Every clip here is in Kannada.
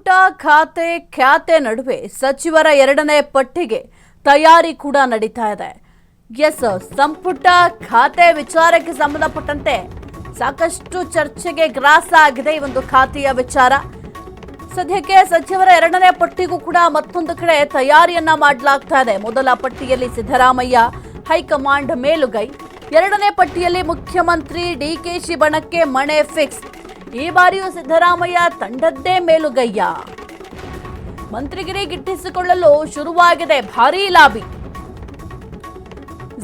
ಸಂಪುಟ ಖಾತೆ ಖ್ಯಾತೆ ನಡುವೆ ಸಚಿವರ ಎರಡನೇ ಪಟ್ಟಿಗೆ ತಯಾರಿ ಕೂಡ ನಡೀತಾ ಇದೆ. ಸಂಪುಟ ಖಾತೆ ವಿಚಾರಕ್ಕೆ ಸಂಬಂಧಪಟ್ಟಂತೆ ಸಾಕಷ್ಟು ಚರ್ಚೆಗೆ ಗ್ರಾಸ ಆಗಿದೆ ಈ ಒಂದು ಖಾತೆಯ ವಿಚಾರ. ಸದ್ಯಕ್ಕೆ ಸಚಿವರ ಎರಡನೇ ಪಟ್ಟಿಗೂ ಕೂಡ ಮತ್ತೊಂದು ಕಡೆ ತಯಾರಿಯನ್ನ ಮಾಡಲಾಗ್ತಾ ಇದೆ. ಮೊದಲ ಪಟ್ಟಿಯಲ್ಲಿ ಸಿದ್ದರಾಮಯ್ಯ ಹೈಕಮಾಂಡ್ ಮೇಲುಗೈ, ಎರಡನೇ ಪಟ್ಟಿಯಲ್ಲಿ ಮುಖ್ಯಮಂತ್ರಿ ಡಿಕೆಶಿ ಬಣಕ್ಕೆ ಮಣೆ ಫಿಕ್ಸ್. ಈ ಬಾರಿಯೂ ಸಿದ್ದರಾಮಯ್ಯ ತಂಡದ್ದೇ ಮೇಲುಗೈಯ. ಮಂತ್ರಿಗಿರಿ ಗಿಟ್ಟಿಸಿಕೊಳ್ಳಲು ಶುರುವಾಗಿದೆ ಭಾರೀ ಲಾಬಿ.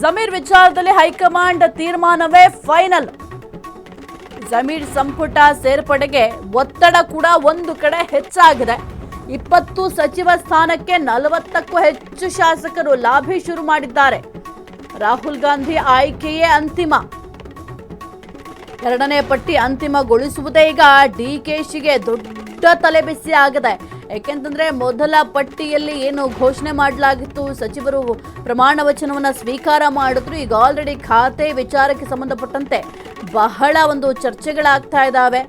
ಜಮೀರ್ ವಿಚಾರದಲ್ಲಿ ಹೈಕಮಾಂಡ್ ತೀರ್ಮಾನವೇ ಫೈನಲ್. ಜಮೀರ್ ಸಂಪುಟ ಸೇರ್ಪಡೆಗೆ ಒತ್ತಡ ಕೂಡ ಒಂದು ಕಡೆ ಹೆಚ್ಚಾಗಿದೆ. 20 ಸಚಿವ ಸ್ಥಾನಕ್ಕೆ 40ಕ್ಕೂ ಹೆಚ್ಚು ಶಾಸಕರು ಲಾಬಿ ಶುರು ಮಾಡಿದ್ದಾರೆ. ರಾಹುಲ್ ಗಾಂಧಿ ಆಯ್ಕೆಯೇ ಅಂತಿಮ. ಎರಡನೇ ಪಟ್ಟಿ ಅಂತಿಮಗೊಳಿಸುವುದೇ ಈಗ ಡಿಕೆಶಿಗೆ ದೊಡ್ಡ ತಲೆಬಿಸಿ ಆಗಿದೆ. ಯಾಕೆಂತಂದ್ರೆ ಮೊದಲ ಪಟ್ಟಿಯಲ್ಲಿ ಏನು ಘೋಷಣೆ ಮಾಡಲಾಗಿತ್ತು, ಸಚಿವರು ಪ್ರಮಾಣ ವಚನವನ್ನ ಸ್ವೀಕಾರ ಮಾಡಿದ್ರು. ಈಗ ಆಲ್ರೆಡಿ ಖಾತೆ ವಿಚಾರಕ್ಕೆ ಸಂಬಂಧಪಟ್ಟಂತೆ ಬಹಳ ಒಂದು ಚರ್ಚೆಗಳಾಗ್ತಾ ಇದ್ದಾವೆ.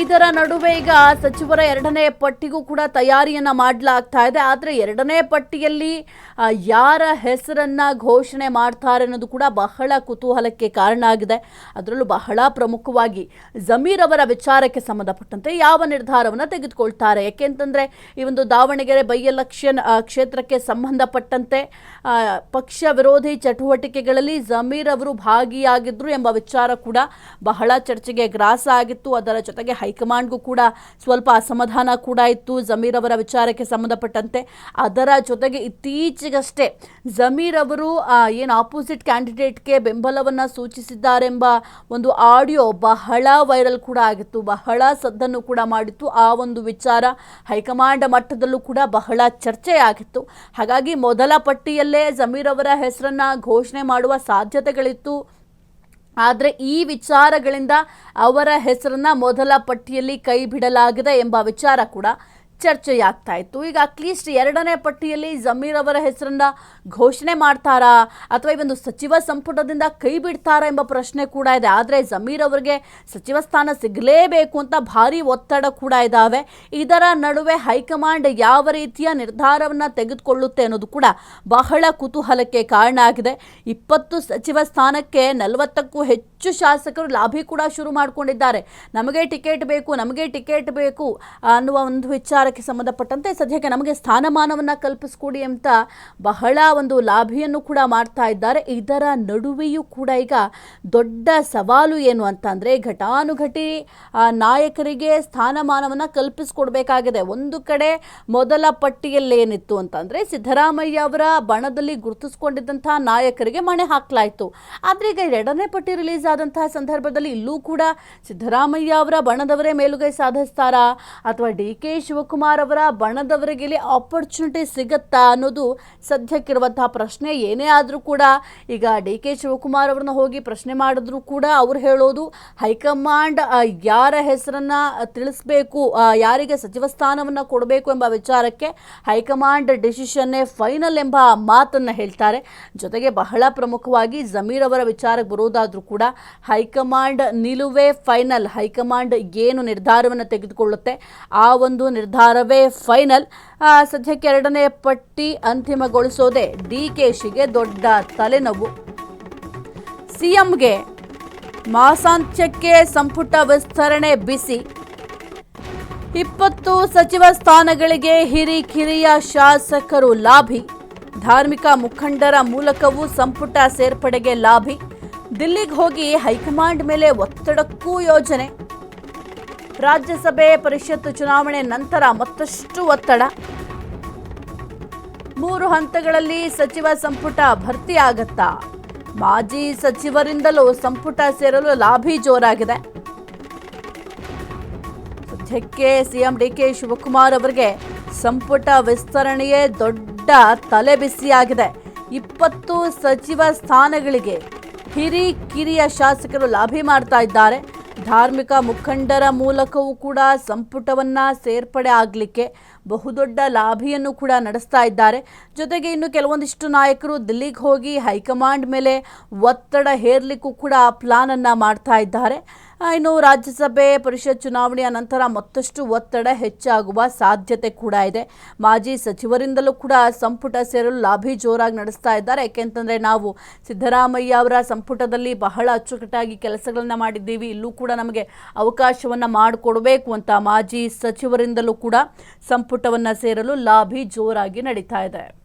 ಇದರ ನಡುವೆ ಈಗ ಸಚಿವರ ಎರಡನೇ ಪಟ್ಟಿಗೂ ಕೂಡ ತಯಾರಿಯನ್ನ ಮಾಡಲಾಗ್ತಾ ಇದೆ. ಆದರೆ ಎರಡನೇ ಪಟ್ಟಿಯಲ್ಲಿ ಯಾರ ಹೆಸರನ್ನ ಘೋಷಣೆ ಮಾಡ್ತಾರೆ ಅನ್ನೋದು ಕೂಡ ಬಹಳ ಕುತೂಹಲಕ್ಕೆ ಕಾರಣ ಆಗಿದೆ. ಅದರಲ್ಲೂ ಬಹಳ ಪ್ರಮುಖವಾಗಿ ಜಮೀರ್ ಅವರ ವಿಚಾರಕ್ಕೆ ಸಂಬಂಧಪಟ್ಟಂತೆ ಯಾವ ನಿರ್ಧಾರವನ್ನು ತೆಗೆದುಕೊಳ್ತಾರೆ. ಯಾಕೆಂತಂದ್ರೆ ಈ ಒಂದು ದಾವಣಗೆರೆ ಬೈ ಎಲೆಕ್ಷನ್ ಕ್ಷೇತ್ರಕ್ಕೆ ಸಂಬಂಧಪಟ್ಟಂತೆ ಪಕ್ಷ ವಿರೋಧಿ ಚಟುವಟಿಕೆಗಳಲ್ಲಿ ಜಮೀರ್ ಅವರು ಭಾಗಿಯಾಗಿದ್ರು ಎಂಬ ವಿಚಾರ ಕೂಡ ಬಹಳ ಚರ್ಚೆಗೆ ಗ್ರಾಸ ಆಗಿತ್ತು. ಅದರ ಜೊತೆಗೆ ಹೈಕಮಾಂಡ್ಗೂ ಕೂಡ ಸ್ವಲ್ಪ ಅಸಮಾಧಾನ ಕೂಡ ಇತ್ತು ಜಮೀರ್ ಅವರ ವಿಚಾರಕ್ಕೆ ಸಂಬಂಧಪಟ್ಟಂತೆ. ಅದರ ಜೊತೆಗೆ ಇತ್ತೀಚೆಗಷ್ಟೇ ಜಮೀರ್ ಅವರು ಏನು ಆಪೋಸಿಟ್ ಕ್ಯಾಂಡಿಡೇಟ್ಗೆ ಬೆಂಬಲವನ್ನು ಸೂಚಿಸಿದ್ದಾರೆಂಬ ಒಂದು ಆಡಿಯೋ ಬಹಳ ವೈರಲ್ ಕೂಡ ಆಗಿತ್ತು, ಬಹಳ ಸದ್ದನ್ನು ಕೂಡ ಮಾಡಿತ್ತು. ಆ ಒಂದು ವಿಚಾರ ಹೈಕಮಾಂಡ್ ಮಟ್ಟದಲ್ಲೂ ಕೂಡ ಬಹಳ ಚರ್ಚೆಯಾಗಿತ್ತು. ಹಾಗಾಗಿ ಮೊದಲ ಪಟ್ಟಿಯಲ್ಲೇ ಜಮೀರ್ ಅವರ ಹೆಸರನ್ನ ಘೋಷಣೆ ಮಾಡುವ ಸಾಧ್ಯತೆಗಳಿತ್ತು. ಆದರೆ ಈ ವಿಚಾರಗಳಿಂದ ಅವರ ಹೆಸರನ್ನ ಮೊದಲ ಪಟ್ಟಿಯಲ್ಲಿ ಕೈ ಬಿಡಲಾಗಿದೆ ಎಂಬ ವಿಚಾರ ಕೂಡ ಚರ್ಚೆಯಾಗ್ತಾ ಇತ್ತು. ಈಗ ಅಟ್ಲೀಸ್ಟ್ ಎರಡನೇ ಪಟ್ಟಿಯಲ್ಲಿ ಜಮೀರ್ ಅವರ ಹೆಸರನ್ನ ಘೋಷಣೆ ಮಾಡ್ತಾರಾ ಅಥವಾ ಈ ಒಂದು ಸಚಿವ ಸಂಪುಟದಿಂದ ಕೈ ಬಿಡ್ತಾರಾ ಎಂಬ ಪ್ರಶ್ನೆ ಕೂಡ ಇದೆ. ಆದರೆ ಜಮೀರ್ ಅವರಿಗೆ ಸಚಿವ ಸ್ಥಾನ ಸಿಗಲೇಬೇಕು ಅಂತ ಭಾರಿ ಒತ್ತಡ ಕೂಡ ಇದ್ದಾವೆ. ಇದರ ನಡುವೆ ಹೈಕಮಾಂಡ್ ಯಾವ ರೀತಿಯ ನಿರ್ಧಾರವನ್ನು ತೆಗೆದುಕೊಳ್ಳುತ್ತೆ ಅನ್ನೋದು ಕೂಡ ಬಹಳ ಕುತೂಹಲಕ್ಕೆ ಕಾರಣ ಆಗಿದೆ. 20 ಸಚಿವ ಸ್ಥಾನಕ್ಕೆ 40ಕ್ಕೂ ಹೆಚ್ಚು ಶಾಸಕರು ಲಾಬಿ ಕೂಡ ಶುರು ಮಾಡಿಕೊಂಡಿದ್ದಾರೆ. ನಮಗೆ ಟಿಕೆಟ್ ಬೇಕು ಅನ್ನುವ ಒಂದು ವಿಚಾರ ಸಂಬಂಧಪಟ್ಟಂತೆ ಸದ್ಯಕ್ಕೆ ನಮಗೆ ಸ್ಥಾನಮಾನವನ್ನ ಕಲ್ಪಿಸಿಕೊಡಿ ಅಂತ ಬಹಳ ಒಂದು ಲಾಭಿಯನ್ನು ಕೂಡ ಮಾಡ್ತಾ ಇದ್ದಾರೆ. ಇದರ ನಡುವೆಯೂ ಕೂಡ ಈಗ ದೊಡ್ಡ ಸವಾಲು ಏನು ಅಂತಂದ್ರೆ ಘಟಾನುಘಟಿ ನಾಯಕರಿಗೆ ಸ್ಥಾನಮಾನವನ್ನ ಕಲ್ಪಿಸಿಕೊಡ್ಬೇಕಾಗಿದೆ. ಒಂದು ಕಡೆ ಮೊದಲ ಪಟ್ಟಿಯಲ್ಲಿ ಏನಿತ್ತು ಅಂತಂದ್ರೆ ಸಿದ್ದರಾಮಯ್ಯ ಅವರ ಬಣದಲ್ಲಿ ಗುರುತಿಸಿಕೊಂಡಿದ್ದಂತಹ ನಾಯಕರಿಗೆ ಮಣೆ ಹಾಕಲಾಯಿತು. ಆದ್ರೆ ಈಗ ಎರಡನೇ ಪಟ್ಟಿ ರಿಲೀಸ್ ಆದಂತಹ ಸಂದರ್ಭದಲ್ಲಿ ಇಲ್ಲೂ ಕೂಡ ಸಿದ್ದರಾಮಯ್ಯ ಅವರ ಬಣದವರೇ ಮೇಲುಗೈ ಸಾಧಿಸ್ತಾರಾ ಅಥವಾ ಡಿಕೆ ಶಿವಕುಮಾರ್ ಅವರ ಬಣದವರಿಗೆ ಇಲ್ಲಿ ಆಪರ್ಚುನಿಟಿ ಸಿಗತ್ತಾ ಅನ್ನೋದು ಸದ್ಯಕ್ಕಿರುವಂತಹ ಪ್ರಶ್ನೆ. ಏನೇ ಆದರೂ ಕೂಡ ಈಗ ಡಿಕೆ ಶಿವಕುಮಾರ್ ಅವರನ್ನ ಹೋಗಿ ಪ್ರಶ್ನೆ ಮಾಡಿದ್ರು ಕೂಡ ಅವ್ರು ಹೇಳೋದು ಹೈಕಮಾಂಡ್ ಯಾರ ಹೆಸರನ್ನ ತಿಳಿಸ್ಬೇಕು, ಯಾರಿಗೆ ಸಚಿವ ಸ್ಥಾನವನ್ನ ಕೊಡಬೇಕು ಎಂಬ ವಿಚಾರಕ್ಕೆ ಹೈಕಮಾಂಡ್ ಡಿಸಿಷನ್ನೇ ಫೈನಲ್ ಎಂಬ ಮಾತನ್ನ ಹೇಳ್ತಾರೆ. ಜೊತೆಗೆ ಬಹಳ ಪ್ರಮುಖವಾಗಿ ಜಮೀರ್ ಅವರ ವಿಚಾರಕ್ಕೆ ಬರೋದಾದ್ರೂ ಕೂಡ ಹೈಕಮಾಂಡ್ ನಿಲುವೇ ಫೈನಲ್. ಹೈಕಮಾಂಡ್ ಏನು ನಿರ್ಧಾರವನ್ನು ತೆಗೆದುಕೊಳ್ಳುತ್ತೆ ಆ ಒಂದು ನಿರ್ಧಾರವೇ ಫೈನಲ್. ಸದ್ಯಕ್ಕೆ ಎರಡನೇ ಪಟ್ಟಿ ಅಂತಿಮಗೊಳಿಸೋದೇ ಡಿಕೆಶಿಗೆ ದೊಡ್ಡ ತಲೆನೋವು. ಸಿಎಂಗೆ ಮಾಸಾಂತ್ಯಕ್ಕೆ ಸಂಪುಟ ವಿಸ್ತರಣೆ ಬಿಸಿ. 20 ಸಚಿವ ಸ್ಥಾನಗಳಿಗೆ ಹಿರಿಯ ಶಾಸಕರು ಲಾಬಿ. ಧಾರ್ಮಿಕ ಮುಖಂಡರ ಮೂಲಕವೂ ಸಂಪುಟ ಸೇರ್ಪಡೆಗೆ ಲಾಬಿ. ದಿಲ್ಲಿಗೆ ಹೋಗಿ ಹೈಕಮಾಂಡ್ ಮೇಲೆ ಒತ್ತಡಕ್ಕೂ ಯೋಜನೆ. ರಾಜ್ಯಸಭೆ ಪರಿಷತ್ ಚುನಾವಣೆ ನಂತರ ಮತ್ತಷ್ಟು ಒತ್ತಡ. 3 ಹಂತಗಳಲ್ಲಿ ಸಚಿವ ಸಂಪುಟ ಭರ್ತಿ ಆಗತ್ತಾ? ಮಾಜಿ ಸಚಿವರಿಂದಲೂ ಸಂಪುಟ ಸೇರಲು ಲಾಬಿ ಜೋರಾಗಿದೆ. ಸದ್ಯಕ್ಕೆ ಸಿಎಂ ಡಿಕೆ ಶಿವಕುಮಾರ್ ಅವರಿಗೆ ಸಂಪುಟ ವಿಸ್ತರಣೆಯೇ ದೊಡ್ಡ ತಲೆಬಿಸಿಯಾಗಿದೆ. 20 ಸಚಿವ ಸ್ಥಾನಗಳಿಗೆ ಕಿರಿಯ ಶಾಸಕರು ಲಾಬಿ ಮಾಡ್ತಾ ಇದ್ದಾರೆ. ಧಾರ್ಮಿಕ ಮುಖಂಡರ ಮೂಲಕವೂ ಕೂಡ ಸಂಪುಟವನ್ನ ಸೇರ್ಪಡೆ ಆಗಲಿಕ್ಕೆ ಬಹುದೊಡ್ಡ ಲಾಭಿಯನ್ನು ಕೂಡ ನಡೆಸ್ತಾ ಇದ್ದಾರೆ. ಜೊತೆಗೆ ಇನ್ನು ಕೆಲವೊಂದಿಷ್ಟು ನಾಯಕರು ದಿಲ್ಲಿಗೆ ಹೋಗಿ ಹೈಕಮಾಂಡ್ ಮೇಲೆ ಒತ್ತಡ ಹೇರಲಿಕ್ಕೂ ಕೂಡ ಪ್ಲಾನ್ ಅನ್ನ ಮಾಡ್ತಾ ಇದ್ದಾರೆ. ಇನ್ನು ರಾಜ್ಯಸಭೆ ಪರಿಷತ್ ಚುನಾವಣೆಯ ನಂತರ ಮತ್ತಷ್ಟು ಒತ್ತಡ ಹೆಚ್ಚಾಗುವ ಸಾಧ್ಯತೆ ಕೂಡ ಇದೆ. ಮಾಜಿ ಸಚಿವರಿಂದಲೂ ಕೂಡ ಸಂಪುಟ ಸೇರಲು ಲಾಬಿ ಜೋರಾಗಿ ನಡೆಸ್ತಾ ಇದ್ದಾರೆ. ಯಾಕೆಂತಂದ್ರೆ ನಾವು ಸಿದ್ದರಾಮಯ್ಯ ಅವರ ಸಂಪುಟದಲ್ಲಿ ಬಹಳ ಅಚ್ಚುಕಟ್ಟಾಗಿ ಕೆಲಸಗಳನ್ನ ಮಾಡಿದ್ದೀವಿ, ಇಲ್ಲೂ ಕೂಡ ನಮಗೆ ಅವಕಾಶವನ್ನ ಮಾಡಿಕೊಡಬೇಕು ಅಂತ ಮಾಜಿ ಸಚಿವರಿಂದಲೂ ಕೂಡ ಸಂಪುಟವನ್ನ ಸೇರಲು ಲಾಬಿ ಜೋರಾಗಿ ನಡೀತಾ ಇದೆ.